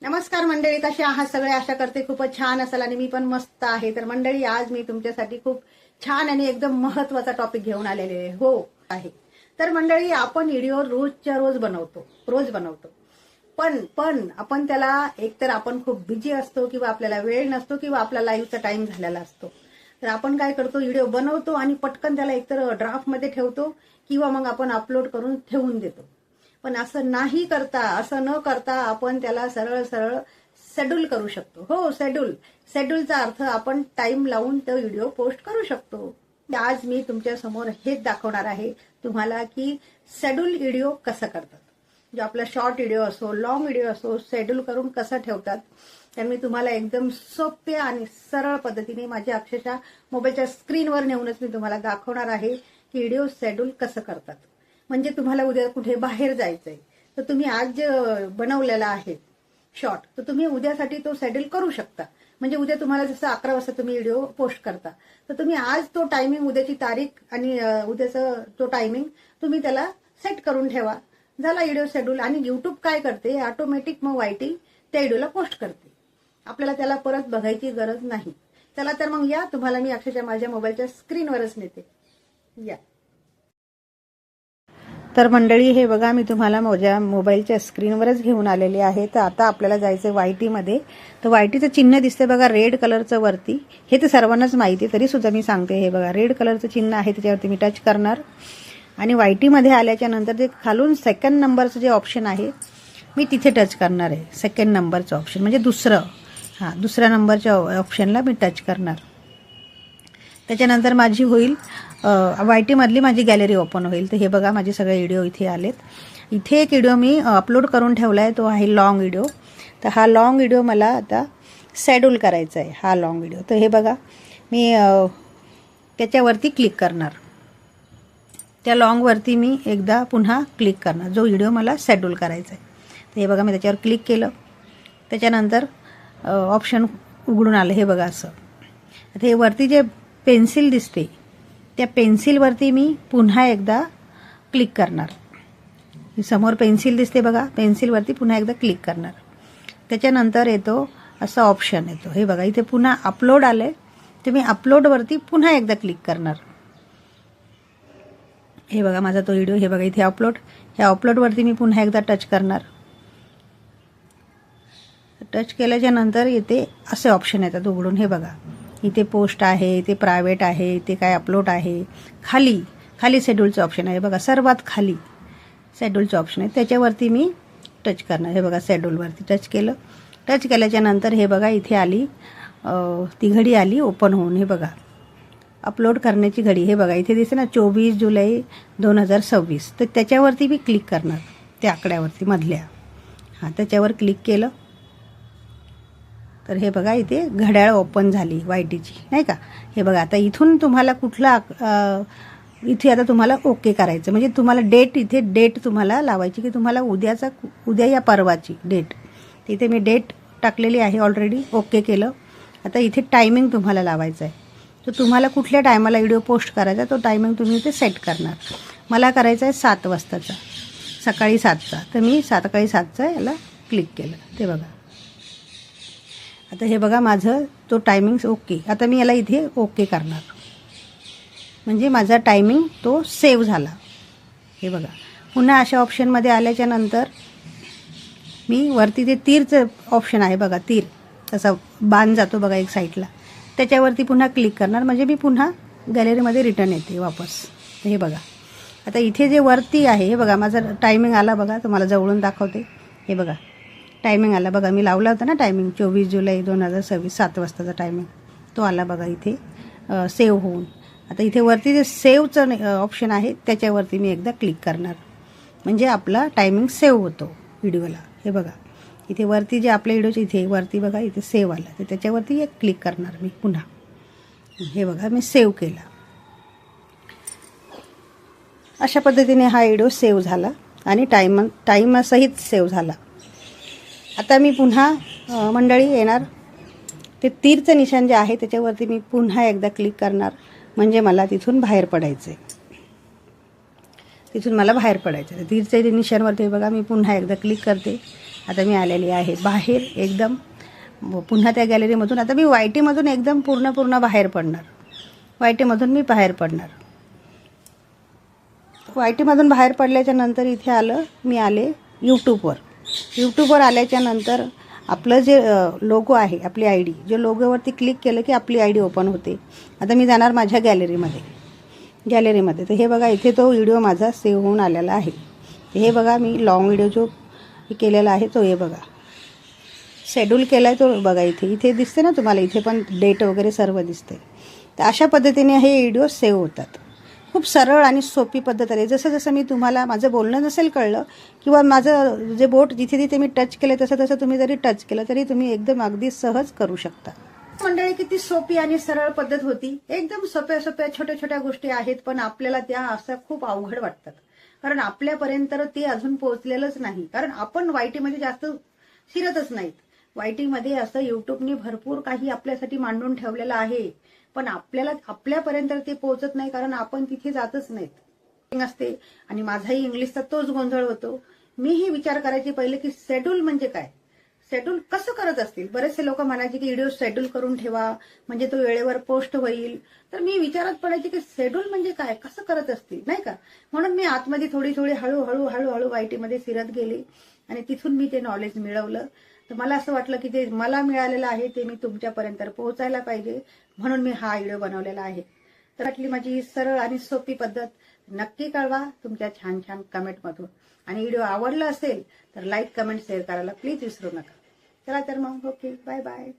नमस्कार मंडळी, कसे आहात सगळे? आशा करते खूपच छान असाल आणि मी पण मस्त आहे. तर मंडळी, आज मी तुमच्यासाठी खूप छान आणि एकदम महत्त्वाचा टॉपिक घेऊन आलेले आहे. तर मंडळी, आपण व्हिडिओ रोजच्या रोज बनवतो. पण आपण त्याला एकतर आपण खूप बिझी असतो किंवा आपल्याला वेळ नसतो किंवा आपला लाईव्हचा टाइम झालेला असतो. तर आपण काय करतो, व्हिडिओ बनवतो आणि पटकन त्याला एकतर ड्राफ्टमध्ये ठेवतो किंवा मग आपण अपलोड करून ठेवून देतो. पण असं न करता आपण त्याला सरळ सरळ शेड्यूल करू शकतो. हो, शेड्यूलचा अर्थ आपण टाइम लावून तो व्हिडिओ पोस्ट करू शकतो. आज मी तुमच्या समोर हेच दाखवणार आहे तुम्हाला की शेड्यूल व्हिडिओ कसं करतात. जो आपला शॉर्ट व्हिडिओ असो, लॉंग व्हिडिओ असो, शेड्यूल करून कसं ठेवतात. तर मी तुम्हाला एकदम सोप्या आणि सरळ पद्धतीने माझ्या अक्षरशः मोबाईलच्या स्क्रीनवर नेऊनच मी तुम्हाला दाखवणार आहे की व्हिडिओ शेड्यूल कसं करतात. म्हणजे तुम्हाला उद्या कुठे बाहेर जायचंय तर तुम्ही आज जे बनवलेला आहे शॉर्ट, तर तुम्ही उद्यासाठी तो शेड्यूल करू शकता. म्हणजे उद्या तुम्हाला जसं 11 वाजता तुम्ही व्हिडिओ पोस्ट करता, तर तुम्ही आज तो टायमिंग, उद्याची तारीख आणि उद्याचं तो टायमिंग तुम्ही त्याला सेट करून ठेवा. झाला व्हिडिओ शेड्यूल. आणि युट्यूब काय करते, ऑटोमॅटिक मग वायटी त्या व्हिडिओला पोस्ट करते. आपल्याला त्याला परत बघायची गरज नाही. चला तर मग या, तुम्हाला मी अक्षरशः माझ्या मोबाईलच्या स्क्रीनवरच नेते. या. तर मंडळी, हे बघा, मी तुम्हाला माझ्या मोबाईलच्या स्क्रीनवरच घेऊन आलेले आहे. तर आता आपल्याला जायचं वायटीमध्ये. तर वायटीचं चिन्ह दिसते बघा रेड कलरचं वरती. हे तर सर्वांनाच माहिती आहे, तरी सुद्धा मी सांगते. हे बघा रेड कलरचं चिन्ह आहे, त्याच्यावरती मी टच करणार. आणि वायटीमध्ये आल्याच्या नंतर जे खालून सेकंड नंबरचं जे ऑप्शन आहे, मी तिथे टच करणार आहे. सेकंड नंबरचं ऑप्शन म्हणजे दुसऱ्या नंबरच्या ऑप्शनला मी टच करणार. त्याच्यानंतर माझी होईल वायटीमधली माझी गॅलरी ओपन होईल. तर हे बघा, माझे सगळे व्हिडिओ इथे आलेत. इथे एक व्हिडिओ मी अपलोड करून ठेवला आहे, तो आहे लॉंग व्हिडिओ. तर हा लॉंग व्हिडिओ मला आता शेड्यूल करायचा आहे, हा लॉंग व्हिडिओ. तर हे बघा, मी त्याच्यावरती क्लिक करणार. त्या लॉंगवरती मी एकदा पुन्हा क्लिक करणार, जो व्हिडिओ मला शेड्यूल करायचा आहे. तर हे बघा, मी त्याच्यावर क्लिक केलं. त्याच्यानंतर ऑप्शन उघडून आलं. हे बघा असं. आता हे वरती जे पेन्सिल दिसते, त्या पेन्सिलवरती मी पुन्हा एकदा क्लिक करणार. समोर पेन्सिल दिसते बघा, पेन्सिलवरती पुन्हा एकदा क्लिक करणार. त्याच्यानंतर येतो असा ऑप्शन येतो. हे बघा, इथे पुन्हा अपलोड आले, तर मी अपलोडवरती पुन्हा एकदा क्लिक करणार. हे बघा माझा तो व्हिडिओ. हे बघा इथे अपलोड. ह्या अपलोडवरती मी पुन्हा एकदा टच करणार. टच केल्याच्या नंतर इथे असे ऑप्शन येतात उघडून. हे बघा, इथे पोस्ट आहे, इथे प्रायव्हेट आहे, इथे काय अपलोड आहे. खाली शेड्यूलचं ऑप्शन आहे बघा, सर्वात खाली शेड्यूलचं ऑप्शन आहे, त्याच्यावरती मी टच करणार. हे बघा, शेड्यूलवरती टच केलं. टच केल्याच्या नंतर हे बघा, इथे आली ती घडी आली ओपन होऊन. हे बघा, अपलोड करण्याची घडी. हे बघा, इथे दिसते ना 24 जुलै 2026. तर त्याच्यावरती मी क्लिक करणार, त्या आकड्यावरती मधल्या. त्याच्यावर क्लिक केलं तर हे बघा, इथे घड्याळ ओपन झाली वायटीची, नाही का. हे बघा, आता इथून तुम्हाला इथे आता तुम्हाला ओके करायचं. म्हणजे तुम्हाला डेट तुम्हाला लावायची की तुम्हाला उद्या या परवाची डेट. इथे मी डेट टाकलेली आहे ऑलरेडी. ओके केलं. आता इथे टायमिंग तुम्हाला लावायचं आहे. तर तुम्हाला कुठल्या टायमाला व्हिडिओ पोस्ट करायचा, तो टायमिंग तुम्ही इथे सेट करणार. मला करायचा आहे 7 वाजताचा, सकाळी 7चा. तर मी सकाळी 7चा याला क्लिक केलं. ते बघा, आता हे बघा, माझं तो टायमिंग ओके. आता मी याला इथे ओके करणार, म्हणजे माझा टायमिंग तो सेव्ह झाला. हे बघा, पुन्हा अशा ऑप्शनमध्ये आल्याच्या नंतर मी वरती ते तीरचं ऑप्शन आहे बघा, तीर तसा बाण जातो बघा एक साईडला, त्याच्यावरती पुन्हा क्लिक करणार. म्हणजे मी पुन्हा गॅलरीमध्ये रिटर्न येते वापस. हे बघा, आता इथे जे वरती आहे, हे बघा माझा टायमिंग आला बघा. तुम्हाला जवळून दाखवते. हे बघा, टायमिंग आला बघा. मी लावला होता ना टायमिंग 24 जुलै 2026 7 वाजताचा टायमिंग, तो आला बघा इथे सेव्ह होऊन. आता इथे वरती जे सेव्हचं ऑप्शन आहे, त्याच्यावरती मी एकदा क्लिक करणार. म्हणजे आपला टायमिंग सेव्ह होतो व्हिडिओला. हे बघा, इथे वरती जे आपल्या व्हिडिओचे इथे वरती बघा, इथे सेव्ह आला, तर त्याच्यावरती एक क्लिक करणार मी पुन्हा. हे बघा, मी सेव्ह केला. अशा पद्धतीने हा व्हिडिओ सेव्ह झाला आणि टाईमसहित सेव्ह झाला. आता मी पुन्हा मंडळी येणार, ते तीरचं निशाण जे आहे त्याच्यावरती मी पुन्हा एकदा क्लिक करणार. म्हणजे मला तिथून बाहेर पडायचं आहे. तीरच्या निशाणवरती बघा, मी पुन्हा एकदा क्लिक करते आता मी आलेली आहे बाहेर एकदम पुन्हा त्या गॅलरीमधून. आता मी वायटीमधून एकदम पूर्ण बाहेर पडणार. वायटीमधून मी बाहेर पडणार. वायटीमधून बाहेर पडल्याच्या नंतर इथे मी आले यूट्यूबवर आल्याच्या नंतर आपलं जे लोगो आहे, आपली आय डी, जे लोगोवरती क्लिक केलं की आपली आय डी ओपन होते. आता मी जाणार माझ्या गॅलरीमध्ये. तर हे बघा, इथे तो व्हिडिओ माझा सेव्ह होऊन आलेला आहे. हे बघा, मी लॉंग व्हिडिओ जो केलेला आहे तो हे बघा, शेड्यूल केला आहे तो बघा. इथे दिसते ना तुम्हाला, इथे पण डेट वगैरे सर्व दिसते. तर अशा पद्धतीने हे व्हिडिओ सेव्ह होतात. खूप सरळ आणि सोपी पद्धत आहे. जसं मी तुम्हाला माझं बोलणं नसेल कळलं किंवा माझं जे बोट जिथे मी टच केलं तसं तुम्ही जरी टच केलं तरी तुम्ही एकदम अगदी सहज करू शकता. मंडळी, किती सोपी आणि सरळ पद्धत होती. एकदम सोप्या छोट्या गोष्टी आहेत, पण आपल्याला त्या असं खूप अवघड वाटतात. कारण आपल्यापर्यंत ते अजून पोहोचलेलंच नाही. कारण आपण वायटीमध्ये जास्त शिरतच नाहीत. वायटीमध्ये असं युट्यूबने भरपूर काही आपल्यासाठी मांडून ठेवलेलं आहे, पण आपल्यापर्यंत ते पोहोचत नाही, कारण आपण तिथे जातच नाहीत असते. आणि माझाही इंग्लिशचा तोच गोंधळ होतो. मीही विचार करायची पहिले की शेड्यूल म्हणजे काय, शेड्यूल कसं करत असतील. बरेचसे लोक म्हणायचे की व्हिडिओ शेड्यूल करून ठेवा म्हणजे तो वेळेवर पोस्ट होईल. तर मी विचारात पडायचे की शेड्यूल म्हणजे काय, कसं करत असतील, नाही का. म्हणून मी आतमध्ये थोडी हळूहळू वायटीमध्ये फिरत गेली आणि तिथून मी ते नॉलेज मिळवलं. तर मला असं वाटलं की जे मला मिळालेलं आहे ते मी तुमच्यापर्यंत पोहोचायला पाहिजे, म्हणून मी हा व्हिडिओ बनवलेला आहे. तर वाटली माझी ही सरळ आणि सोपी पद्धत. नक्की कळवा तुमच्या छान कमेंटमधून. आणि व्हिडिओ आवडला असेल तर लाईक, कमेंट, शेअर करायला प्लीज विसरू नका. चला तर मग, ओके, बाय बाय.